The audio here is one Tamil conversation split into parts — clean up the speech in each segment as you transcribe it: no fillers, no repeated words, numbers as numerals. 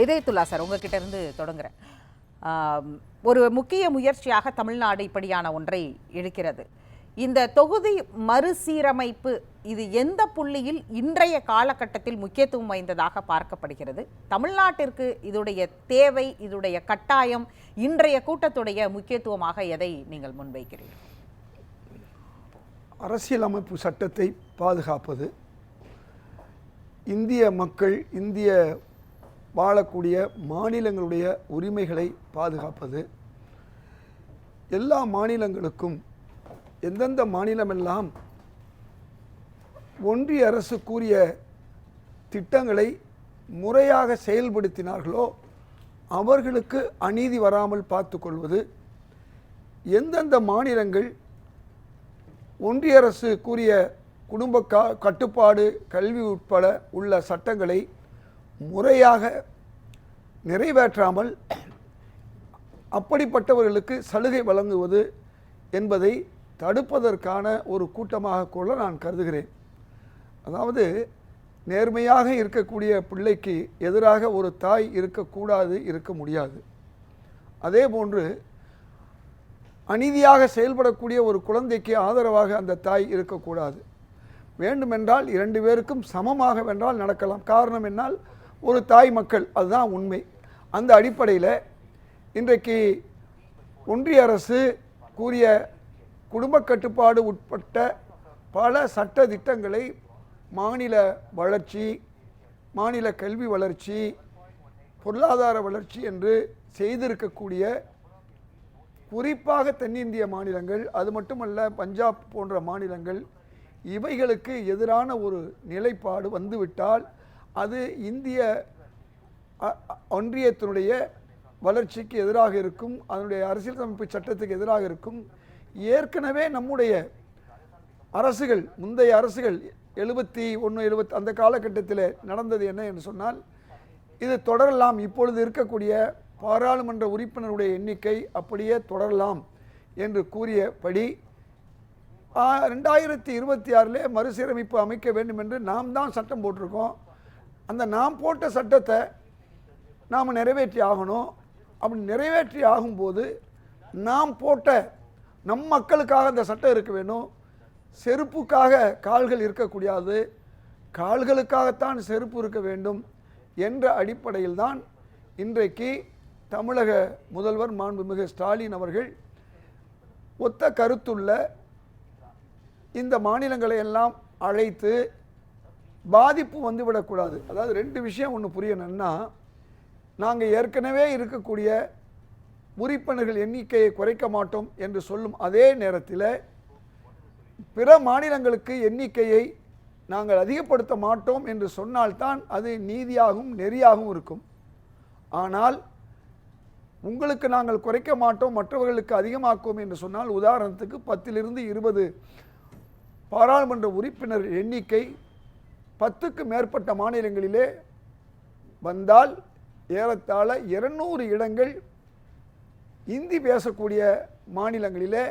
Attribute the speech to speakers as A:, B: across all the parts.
A: இதயத்துல்லா சார், உங்ககிட்ட இருந்து தொடங்குறேன். ஒரு முக்கிய முயற்சியாக தமிழ்நாடு இப்படியான ஒன்றை எடுக்கிறது. இந்த தொகுதி மறுசீரமைப்பு இது எந்த புள்ளியில் இன்றைய காலகட்டத்தில் முக்கியத்துவம் வாய்ந்ததாக பார்க்கப்படுகிறது? தமிழ்நாட்டிற்கு இதுடைய தேவை, இதுடைய கட்டாயம் இன்றைய கூட்டத்துடைய முக்கியத்துவமாக எதை நீங்கள் முன்வைக்கிறீர்கள்?
B: அரசியலமைப்பு சட்டத்தை பாதுகாப்பது, இந்திய மக்கள், இந்திய வாழக்கூடிய மாநிலங்களுடைய உரிமைகளை பாதுகாப்பது, எல்லா மாநிலங்களுக்கும் எந்தெந்த மாநிலமெல்லாம் ஒன்றிய அரசு கூறிய திட்டங்களை முறையாக செயல்படுத்தினார்களோ அவர்களுக்கு அநீதி வராமல் பார்த்துக்கொள்வது, எந்தெந்த மாநிலங்கள் ஒன்றிய அரசு கூறிய குடும்ப கட்டுப்பாடு, கல்வி உட்பட உள்ள சட்டங்களை முறையாக நிறைவேற்றாமல் அப்படிப்பட்டவர்களுக்கு சலுகை வழங்குவது என்பதை தடுப்பதற்கான ஒரு கூட்டமாக கூட நான் கருதுகிறேன். அதாவது நேர்மையாக இருக்கக்கூடிய பிள்ளைக்கு எதிராக ஒரு தாய் இருக்கக்கூடாது, இருக்க முடியாது. அதே போன்று அநீதியாக செயல்படக்கூடிய ஒரு குழந்தைக்கு ஆதரவாக அந்த தாய் இருக்கக்கூடாது. வேண்டுமென்றால் 2 பேருக்கும் சமமாக வென்றால் நடக்கலாம். காரணம் என்னால் ஒரு தாய் மக்கள், அதுதான் உண்மை. அந்த அடிப்படையில் இன்றைக்கு ஒன்றிய அரசு கூறிய குடும்ப கட்டுப்பாடு உட்பட்ட பல சட்ட திட்டங்களை மாநில வளர்ச்சி, மாநில கல்வி வளர்ச்சி, பொருளாதார வளர்ச்சி என்று செய்திருக்கக்கூடிய, குறிப்பாக தென்னிந்திய மாநிலங்கள், அது மட்டுமல்ல பஞ்சாப் போன்ற மாநிலங்கள், இவைகளுக்கு எதிரான ஒரு நிலைப்பாடு வந்துவிட்டால் அது இந்திய ஒன்றியத்தினுடைய வளர்ச்சிக்கு எதிராக இருக்கும், அதனுடைய அரசியலமைப்பு சட்டத்துக்கு எதிராக இருக்கும். ஏற்கனவே நம்முடைய அரசுகள், முந்தைய அரசுகள் 71, 70 அந்த காலகட்டத்தில் நடந்தது என்ன என்று சொன்னால், இது தொடரலாம், இப்பொழுது இருக்கக்கூடிய பாராளுமன்ற உறுப்பினருடைய எண்ணிக்கை அப்படியே தொடரலாம் என்று கூறியபடி 2026 மறுசீரமைப்பு அமைக்க வேண்டும் என்று நாம் தான் சட்டம் போட்டிருக்கோம். அந்த நாம் போட்ட சட்டத்தை நாம் நிறைவேற்றி ஆகணும். அப்படி நிறைவேற்றி ஆகும்போது நாம் போட்ட நம் மக்களுக்காக அந்த சட்டம் இருக்க வேணும். செருப்புக்காக கால்கள் இருக்கக்கூடாது, கால்களுக்காகத்தான் செருப்பு இருக்க வேண்டும் என்ற அடிப்படையில் தான் இன்றைக்கு தமிழக முதல்வர் மாண்புமிகு ஸ்டாலின் அவர்கள் ஒத்த கருத்துள்ள இந்த மாநிலங்களை எல்லாம் அழைத்து பாதிப்பு வந்துவிடக்கூடாது. அதாவது 2 விஷயம் ஒன்று புரியணும்னா, நாங்கள் ஏற்கனவே இருக்கக்கூடிய உறுப்பினர்கள் எண்ணிக்கையை குறைக்க மாட்டோம் என்று சொல்லும் அதே நேரத்தில் பிற மாநிலங்களுக்கு எண்ணிக்கையை நாங்கள் அதிகப்படுத்த மாட்டோம் என்று சொன்னால்தான் அது நீதியாகவும் நெறியாகவும் இருக்கும். ஆனால் உங்களுக்கு நாங்கள் குறைக்க மாட்டோம், மற்றவர்களுக்கு அதிகமாக்குவோம் என்று சொன்னால், உதாரணத்துக்கு 10 to 20 பாராளுமன்ற உறுப்பினர் எண்ணிக்கை 10க்கு மேற்பட்ட மாநிலங்களிலே வந்தால் ஏறத்தாழ 200 இடங்கள் இந்தி பேசக்கூடிய மாநிலங்களிலே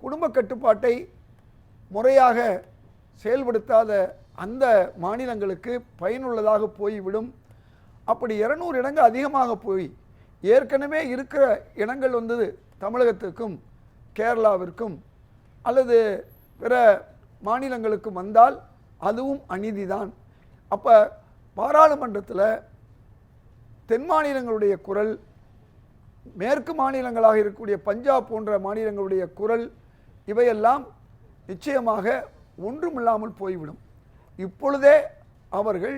B: குடும்ப கட்டுப்பாட்டை முறையாக செயல்படுத்தாத அந்த மாநிலங்களுக்கு பயனுள்ளதாக போய்விடும். அப்படி 200 இடங்கள் அதிகமாக போய் ஏற்கனவே இருக்கிற இடங்கள் வந்தது தமிழகத்துக்கும் கேரளாவிற்கும் அல்லது பிற மாநிலங்களுக்கும் வந்தால் அதுவும் அநீதிதான். அப்போ பாராளுமன்றத்தில் தென் மாநிலங்களுடைய குரல், மேற்கு மாநிலங்களாக இருக்கக்கூடிய பஞ்சாப் போன்ற மாநிலங்களுடைய குரல், இவையெல்லாம் நிச்சயமாக ஒன்றுமில்லாமல் போய்விடும். இப்பொழுதே அவர்கள்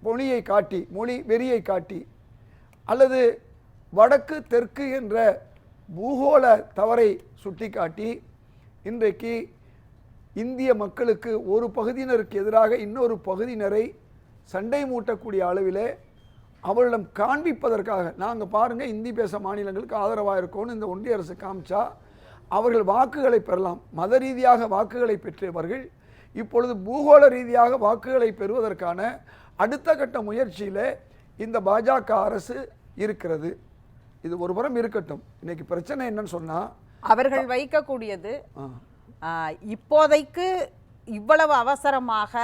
B: மொழியை காட்டி, மொழி வெறியை காட்டி அல்லது வடக்கு தெற்கு என்ற பூகோள தவறை சுட்டிக்காட்டி இன்றைக்கு இந்திய மக்களுக்கு ஒரு பகுதியினருக்கு எதிராக இன்னொரு பகுதியினரை சண்டை மூட்டக்கூடிய அளவிலே அவர்களிடம் காண்பிப்பதற்காக, நாங்கள் பாருங்கள் இந்தி பேச மாநிலங்களுக்கு ஆதரவாக இருக்கோன்னு இந்த ஒன்றிய அரசு காமிச்சா அவர்கள் வாக்குகளை பெறலாம். மத ரீதியாக வாக்குகளை பெற்றவர்கள் இப்பொழுது பூகோள ரீதியாக வாக்குகளை பெறுவதற்கான அடுத்த கட்ட முயற்சியில் இந்த பாஜக அரசு இருக்கிறது. இது ஒரு புறம் இருக்கட்டும். இன்னைக்கு பிரச்சனை என்னன்னு சொன்னால்,
A: அவர்கள் வைக்கக்கூடியது இப்போதைக்கு இவ்வளவு அவசரமாக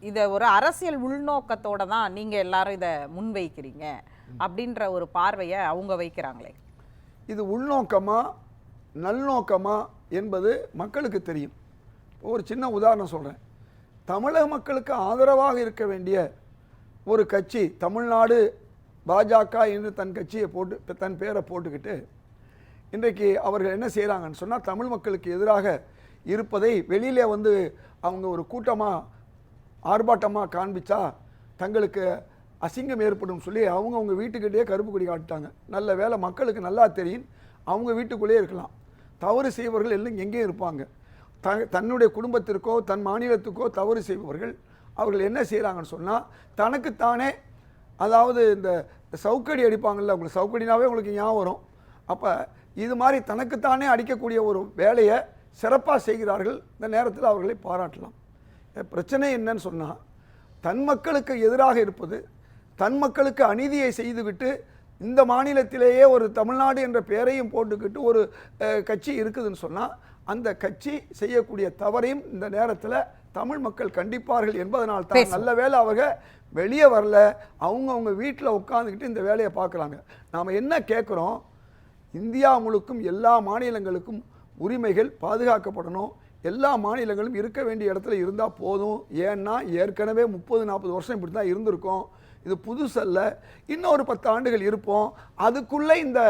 A: இதை ஒரு அரசியல் உள்நோக்கத்தோட தான் நீங்க எல்லாரும் இதை முன்வைக்கிறீங்க அப்படின்ற ஒரு பார்வையை அவங்க வைக்கிறாங்களே.
B: இது உள்நோக்கமா நல்நோக்கமா என்பது மக்களுக்கு தெரியும். ஒரு சின்ன உதாரணம் சொல்கிறேன். தமிழக மக்களுக்கு ஆதரவாக இருக்க வேண்டிய ஒரு கட்சி தமிழ்நாடு பாஜக என்று தன் கட்சியை போட்டு தன் பேரை போட்டுக்கிட்டு இன்றைக்கு அவர்கள் என்ன செய்கிறாங்கன்னு சொன்னால் தமிழ் மக்களுக்கு எதிராக இருப்பதை வெளியிலே வந்து அவங்க ஒரு கூட்டமாக ஆர்ப்பாட்டமாக காண்பிச்சா தங்களுக்கு அசிங்கம் ஏற்படும் சொல்லி அவங்க வீட்டுக்கிட்டே கருப்பு கொடி காட்டுட்டாங்க. நல்ல வேலை மக்களுக்கு நல்லா தெரியும், அவங்க வீட்டுக்குள்ளேயே இருக்கலாம். தவறு செய்பவர்கள் எல்லாம் எங்கேயும் இருப்பாங்க. தன்னுடைய குடும்பத்திற்கோ தன் மாநிலத்துக்கோ தவறு செய்பவர்கள் அவர்கள் என்ன செய்கிறாங்கன்னு சொன்னால் தனக்குத்தானே, அதாவது இந்த சவுக்கடி அடிப்பாங்கள்ல, உங்களுக்கு சவுக்கடினாவே உங்களுக்கு ஞாபகம் வரும். அப்போ இது மாதிரி தனக்குத்தானே அடிக்கக்கூடிய ஒரு வேலையை சிறப்பாக செய்கிறார்கள். இந்த நேரத்தில் அவர்களை பாராட்டலாம். பிரச்சனை என்னன்னு சொன்னால் தன் மக்களுக்கு எதிராக இருப்பது, தன் மக்களுக்கு அநீதியை செய்துவிட்டு இந்த மாநிலத்திலேயே ஒரு தமிழ்நாடு என்ற பெயரையும் போட்டுக்கிட்டு ஒரு கட்சி இருக்குதுன்னு சொன்னால் அந்த கட்சி செய்யக்கூடிய தவறையும் இந்த நேரத்தில் தமிழ் மக்கள் கண்டிப்பார்கள் என்பதனால் தான் நல்ல வேலை அவங்க வெளியே வரல, அவங்க வீட்டில் உட்காந்துக்கிட்டு இந்த வேலையை பார்க்குறாங்க. நாம் என்ன கேட்குறோம், இந்தியா முழுக்கும் எல்லா மாநிலங்களுக்கும் உரிமைகள் பாதுகாக்கப்படணும், எல்லா மாநிலங்களும் இருக்க வேண்டிய இடத்துல இருந்தால் போதும். ஏன்னா ஏற்கனவே 30-40 வருஷம் இப்படி தான் இருந்திருக்கோம், இது புதுசல்ல. இன்னொரு 10 ஆண்டுகள் இருப்போம். அதுக்குள்ளே இந்த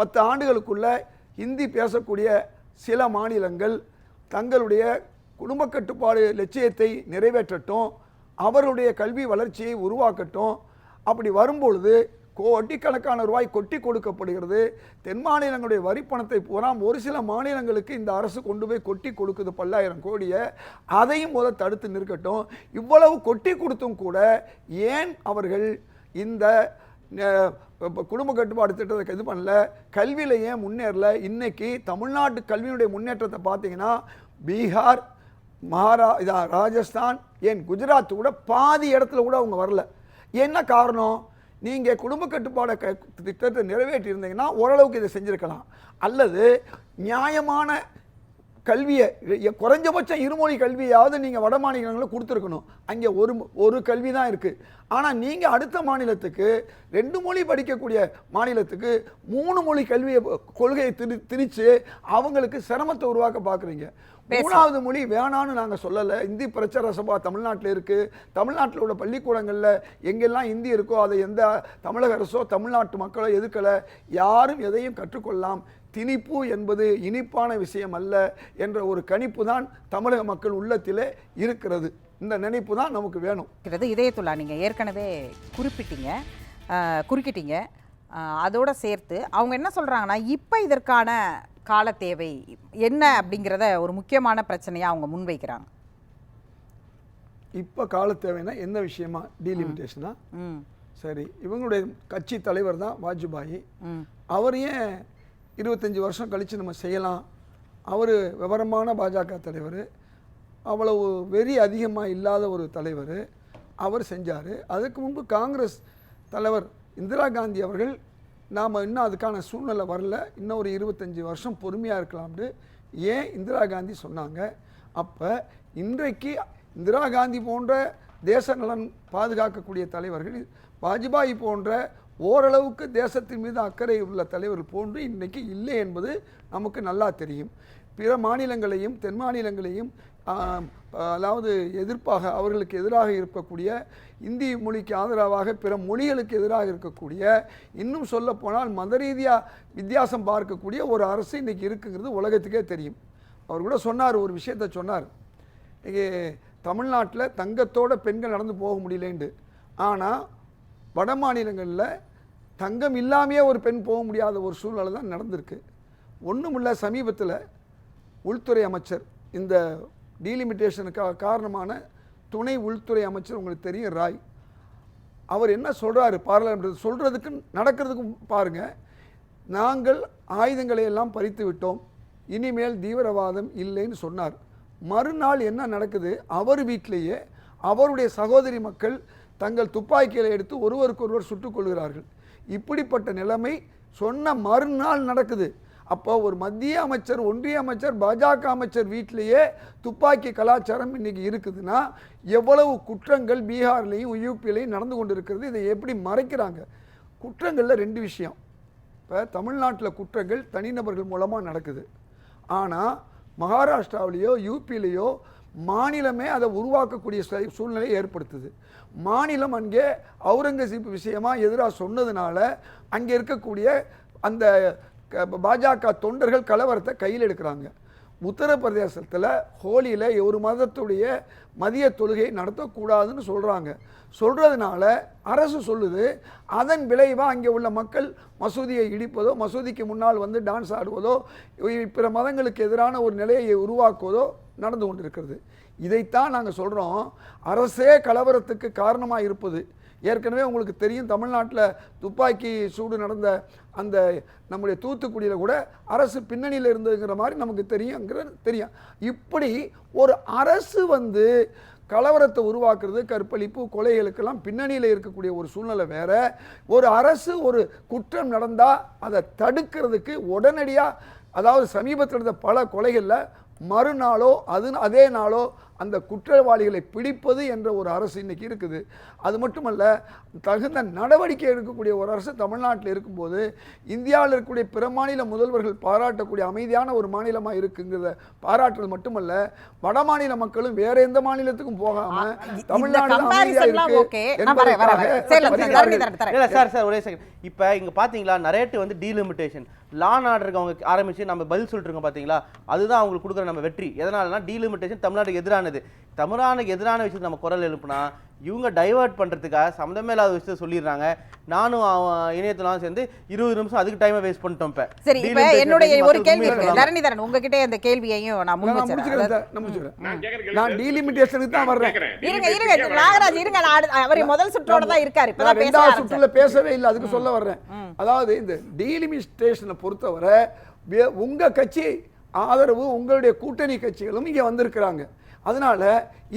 B: 10 ஆண்டுகளுக்குள்ளே ஹிந்தி பேசக்கூடிய சில மாநிலங்கள் தங்களுடைய குடும்ப கட்டுப்பாடு லட்சியத்தை நிறைவேற்றட்டும், அவர்களுடைய கல்வி வளர்ச்சியை உருவாக்கட்டும். அப்படி வரும்பொழுது கோடிக்கணக்கான ரூபாய் கொட்டி கொடுக்கப்படுகிறது. தென் மாநிலங்களுடைய வரி பணத்தை பூரா ஒரு சில மாநிலங்களுக்கு இந்த அரசு கொண்டு போய் கொட்டி கொடுக்குது, 10,000 கோடியை. அதையும் முதல் தடுத்து நிற்கட்டும். இவ்வளவு கொட்டி கொடுத்தும் கூட ஏன் அவர்கள் இந்த குடும்ப கட்டுப்பாடு திட்டத்தை இது பண்ணல, கல்வியில் ஏன் முன்னேறல? இன்னைக்கு தமிழ்நாட்டு கல்வியினுடைய முன்னேற்றத்தை பார்த்தீங்கன்னா பீகார், ராஜஸ்தான், ஏன் குஜராத் கூட பாதி இடத்துல கூட அவங்க வரல. என்ன காரணம்? நீங்கள் குடும்ப கட்டுப்பாடு திட்டத்தை நிறைவேற்றி இருந்தீங்கன்னா ஓரளவுக்கு இதை செஞ்சுருக்கலாம். அல்லது நியாயமான கல்வியை, குறைஞ்சபட்சம் இருமொழி கல்வியாவது நீங்கள் வட மாநிலங்களில் கொடுத்துருக்கணும். அங்கே ஒரு கல்வி தான் இருக்குது. ஆனால் நீங்கள் அடுத்த மாநிலத்துக்கு 2 மொழி படிக்கக்கூடிய மாநிலத்துக்கு 3 மொழி கல்வியை கொள்கையை திரித்து அவங்களுக்கு சிரமத்தை உருவாக்க பார்க்குறீங்க. 3வது மொழி வேணான்னு நாங்கள் சொல்லலை. இந்தி பிரச்சார சபா தமிழ்நாட்டில் இருக்குது. தமிழ்நாட்டில் உள்ள பள்ளிக்கூடங்களில் எங்கெல்லாம் இந்தி இருக்கோ அதை எந்த தமிழக அரசோ தமிழ்நாட்டு மக்களோ எதுக்கலை. யாரும் எதையும் கற்றுக்கொள்ளலாம். திணிப்பு என்பது இனிப்பான விஷயம் அல்ல என்ற ஒரு கணிப்பு தான் தமிழக மக்கள் உள்ளத்திலே இருக்கிறது. இந்த நினைப்பு தான் நமக்கு வேணும்.
A: இதயத்துல்லா, நீங்கள் ஏற்கனவே குறுக்கிட்டீங்க. அதோட சேர்த்து அவங்க என்ன சொல்கிறாங்கன்னா, இப்போ இதற்கான கால தேவை என்ன அப்படிங்கிறத ஒரு முக்கியமான பிரச்சனையாக அவங்க முன்வைக்கிறாங்க.
B: இப்போ கால தேவைன்னா என்ன விஷயமா? டீலிமிட்டேஷனா? சரி, இவங்களுடைய கட்சி தலைவர் தான் வாஜ்பாய். அவர் ஏன் 25 வருஷம் கழித்து நம்ம செய்யலாம்? அவர் விவரமான பாஜக தலைவர், அவ்வளவு வெறி அதிகமாக இல்லாத ஒரு தலைவர், அவர் செஞ்சார். அதுக்கு முன்பு காங்கிரஸ் தலைவர் இந்திரா காந்தி அவர்கள் நாம் இன்னும் அதுக்கான சூழ்நிலை வரல, இன்னும் ஒரு 25 வருஷம் பொறுமையாக இருக்கலாம்னு ஏன் இந்திரா காந்தி சொன்னாங்க. அப்போ இன்றைக்கு இந்திரா காந்தி போன்ற தேச நலன் பாதுகாக்கக்கூடிய தலைவர்கள், வாஜ்பாய் போன்ற ஓரளவுக்கு தேசத்தின் மீது அக்கறை உள்ள தலைவர்கள் போன்று இன்றைக்கி இல்லை என்பது நமக்கு நல்லா தெரியும். பிற மாநிலங்களையும் தென் மாநிலங்களையும் அதாவது எதிர்ப்பாக, அவர்களுக்கு எதிராக இருக்கக்கூடிய, இந்தி மொழிக்கு ஆதரவாக பிற மொழிகளுக்கு எதிராக இருக்கக்கூடிய, இன்னும் சொல்லப்போனால் மத ரீதியாக வித்தியாசம் பார்க்கக்கூடிய ஒரு அரசு இன்றைக்கி இருக்குங்கிறது உலகத்துக்கே தெரியும். அவர் கூட சொன்னார், ஒரு விஷயத்தை சொன்னார், இங்கே தமிழ்நாட்டில் தங்கத்தோட பெண்கள் நடந்து போக முடியலேண்டு. ஆனால் வட மாநிலங்களில் தங்கம் இல்லாமையே ஒரு பெண் போக முடியாத ஒரு சூழ்நிலை தான் நடந்திருக்கு. ஒன்றுமில்ல, சமீபத்தில் உள்துறை அமைச்சர், இந்த டீலிமிட்டேஷனுக்காக காரணமான துணை உள்துறை அமைச்சர் உங்களுக்கு தெரியும், ராய், அவர் என்ன சொல்கிறாரு பார்லிமெண்ட் சொல்கிறதுக்கு நடக்கிறதுக்கும் பாருங்கள். நாங்கள் ஆயுதங்களை எல்லாம் பறித்து விட்டோம், இனிமேல் தீவிரவாதம் இல்லைன்னு சொன்னார். மறுநாள் என்ன நடக்குது? அவர் வீட்டிலேயே அவருடைய சகோதரி மக்கள் தங்கள் துப்பாக்கிகளை எடுத்து ஒருவருக்கொருவர் சுட்டுக் கொள்கிறார்கள். இப்படிப்பட்ட நிலைமை சொன்ன மறுநாள் நடக்குது. அப்போ ஒரு மத்திய அமைச்சர், ஒன்றிய அமைச்சர், பாஜக அமைச்சர் வீட்டிலேயே துப்பாக்கி கலாச்சாரம் இன்னைக்கு இருக்குதுன்னா எவ்வளவு குற்றங்கள் பீகார்லையும் யூபிலையும் நடந்து கொண்டு இருக்கிறது. இதை எப்படி மறைக்கிறாங்க? குற்றங்களில் 2 விஷயம். இப்போ தமிழ்நாட்டில் குற்றங்கள் தனிநபர்கள் மூலமாக நடக்குது. ஆனால் மகாராஷ்டிராவிலேயோ யூபியிலேயோ மாநிலமே அதை உருவாக்கக்கூடிய சூழ்நிலையை ஏற்படுத்துது. மாநிலம் அங்கே அவுரங்கசீப் விஷயமாக எதிராக சொன்னதுனால அங்கே இருக்கக்கூடிய அந்த பாஜக தொண்டர்கள் கலவரத்தை கையில் எடுக்கிறாங்க. உத்தரப்பிரதேசத்தில் ஹோலியில் ஒரு மதத்துடைய மதிய தொழுகை நடத்தக்கூடாதுன்னு சொல்கிறதுனால அரசு சொல்லுது. அதன் விளைவாக அங்கே உள்ள மக்கள் மசூதியை இடிப்பதோ, மசூதிக்கு முன்னால் வந்து டான்ஸ் ஆடுவதோ, பிற மதங்களுக்கு எதிரான ஒரு நிலையை உருவாக்குவதோ நடந்து கொண்டிருக்கிறது. இதைத்தான் நாங்கள் சொல்கிறோம், அரசே கலவரத்துக்கு காரணமாக இருப்பது. ஏற்கனவே உங்களுக்கு தெரியும், தமிழ்நாட்டில் துப்பாக்கி சூடு நடந்த அந்த நம்முடைய தூத்துக்குடியில் கூட அரசு பின்னணியில் இருந்ததுங்கிற மாதிரி நமக்கு தெரியும். இப்படி ஒரு அரசு வந்து கலவரத்தை உருவாக்குறது, கற்பழிப்பு, கொலைகளுக்கெல்லாம் பின்னணியில் இருக்கக்கூடிய ஒரு சூழ்நிலை வேற. ஒரு அரசு ஒரு குற்றம் நடந்தால் அதை தடுக்கிறதுக்கு உடனடியாக, அதாவது சமீபத்தில் நடந்த பல கொலைகளில் மறுநாளோ அதே நாளோ அந்த குற்றவாளிகளை பிடிப்பது என்ற ஒரு அரசு இன்னைக்கு இருக்குது. அது மட்டுமல்ல, தகுந்த நடவடிக்கை எடுக்கக்கூடிய ஒரு அரசு தமிழ்நாட்டில் இருக்கும்போது இந்தியாவில் இருக்கக்கூடிய பிற மாநில முதல்வர்கள் பாராட்டக்கூடிய அமைதியான ஒரு மாநிலமாக இருக்குங்கிறத பாராட்டுறது மட்டுமல்ல, வட மாநில மக்களும் வேற எந்த மாநிலத்துக்கும் போகாம தமிழ்நாடு
C: ஒரே செகண்ட். இப்ப இங்க பாத்தீங்களா, நரேட்டிவ் வந்து டீலிமிட்டேஷன், லா அண்ட் ஆர்டருக்கு அவங்க ஆரம்பிச்சு நம்ம பதில் சொல்லிட்டு இருக்கோம் பாத்தீங்களா, அதுதான் அவங்களுக்கு கொடுக்குற நம்ம வெற்றி. எதனாலனா டீலிமிட்டேஷன் தமிழ்நாட்டுக்கு எதிரானது. தமிழ்நாட்டுக்கு எதிரான விஷயத்தை நம்ம குரல் எழுப்புனா இவங்க டைவர்ட் பண்றதுக்காக சம்பந்தமே இல்லாத விஷயத்தை சொல்லிடுறாங்க. நானும் இணையத்திலாம் சேர்ந்து 20 நிமிஷம் அதுக்கு டைமை வேஸ்ட் பண்ணிட்டோம்.
A: சரி, இப்போ என்னுடைய ஒரு கேள்வி இருக்கு தரணிதரன், உங்ககிட்ட அந்த கேள்வியையும் நான்
B: முடிச்சுக்கிறேன். நான் டீலிமிட்டேஷனுக்கு தான் வர்றேன்.
A: இருங்க நாகராஜ், இருங்க, அவர் முதல் சுற்றோட தான் இருக்காரு, இப்பதான்
B: இரண்டாவது சுற்றுல பேசவே இல்லை, அதுக்கு சொல்ல வர்றேன். அதாவது இந்த டீலிமிட்டேஷனை பொறுத்தவரை உங்க கட்சி ஆதரவு, உங்களுடைய கூட்டணி கட்சிகளும் இங்கே வந்திருக்கிறாங்க. அதனால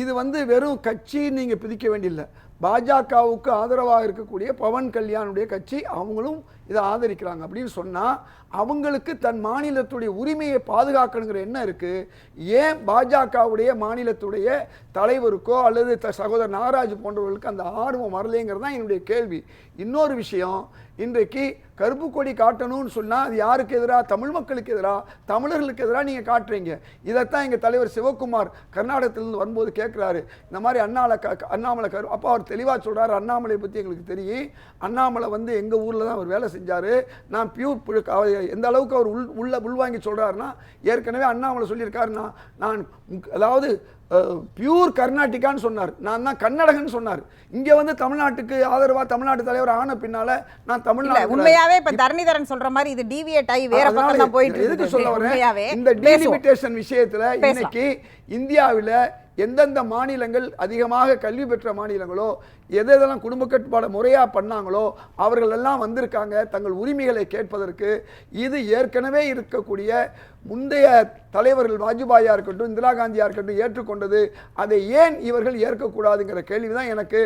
B: இது வந்து வெறும் கட்சி நீங்க பிரிக்க வேண்டியதில்லை. பாஜகவுக்கு ஆதரவாக இருக்கக்கூடிய பவன் கல்யாணுடைய கட்சி அவங்களும் இதை ஆதரிக்கிறாங்க அப்படின்னு சொன்னா அவங்களுக்கு தன் மாநிலத்துடைய உரிமையை பாதுகாக்கணுங்கிற எண்ணம் இருக்கு. ஏன் பாஜகவுடைய மாநிலத்துடைய தலைவருக்கோ அல்லது சகோதரர் நாகராஜ் போன்றவர்களுக்கு அந்த ஆர்வம் வரலைங்கிறது தான் என்னுடைய கேள்வி. இன்னொரு விஷயம், இன்றைக்கு கருப்பு கொடி காட்டணும்னு சொன்னால் அது யாருக்கு எதிராக? தமிழ் மக்களுக்கு எதிராக, தமிழர்களுக்கு எதிராக நீங்கள் காட்டுறீங்க. இதைத்தான் எங்கள் தலைவர் சிவகுமார் கர்நாடகத்திலிருந்து வரும்போது கேட்குறாரு. இந்த மாதிரி அண்ணாமலை அப்போ அவர் தெளிவாக சொல்கிறார், அண்ணாமலை பற்றி எங்களுக்கு தெரியும், அண்ணாமலை வந்து எங்கள் ஊரில் தான் அவர் வேலை செஞ்சார், நான் பியூர் எந்த அளவுக்கு அவர் உள்வாங்கி சொல்கிறாருன்னா, ஏற்கனவே அண்ணாமலை சொல்லியிருக்காருன்னா, நான் அதாவது பியூர் கர்நாடிகான்னு சொன்னார், நான் தான் கன்னடகன்னு சொன்னார். இங்க வந்து தமிழ்நாட்டுக்கு ஆதரவா தமிழ்நாட்டு தலைவர் ஆன பின்னால நான் தமிழ்நாடு
A: உண்மையாவே இப்ப தரணிதரன் சொல்ற மாதிரி இது டீவியேட் ஆகி வேற பக்கம் தான் போயிட்டு இருக்கு.
B: எதுக்கு சொல்ல வரேன், இந்த டீலிமிட்டேஷன் விஷயத்துல இன்னைக்கு இந்தியாவில் எந்தெந்த மாநிலங்கள் அதிகமாக கல்வி பெற்ற மாநிலங்களோ, எதெல்லாம் குடும்ப கட்டுப்பாடு முறையாக பண்ணாங்களோ அவர்கள் எல்லாம் வந்திருக்காங்க தங்கள் உரிமைகளை கேட்பதற்கு. இது ஏற்கனவே இருக்கக்கூடிய முந்தைய தலைவர்கள் வாஜ்பாயா இருக்கட்டும், இந்திரா காந்தியா இருக்கட்டும் ஏற்றுக்கொண்டது. அதை ஏன் இவர்கள் ஏற்கக்கூடாதுங்கிற கேள்விதான் எனக்கு.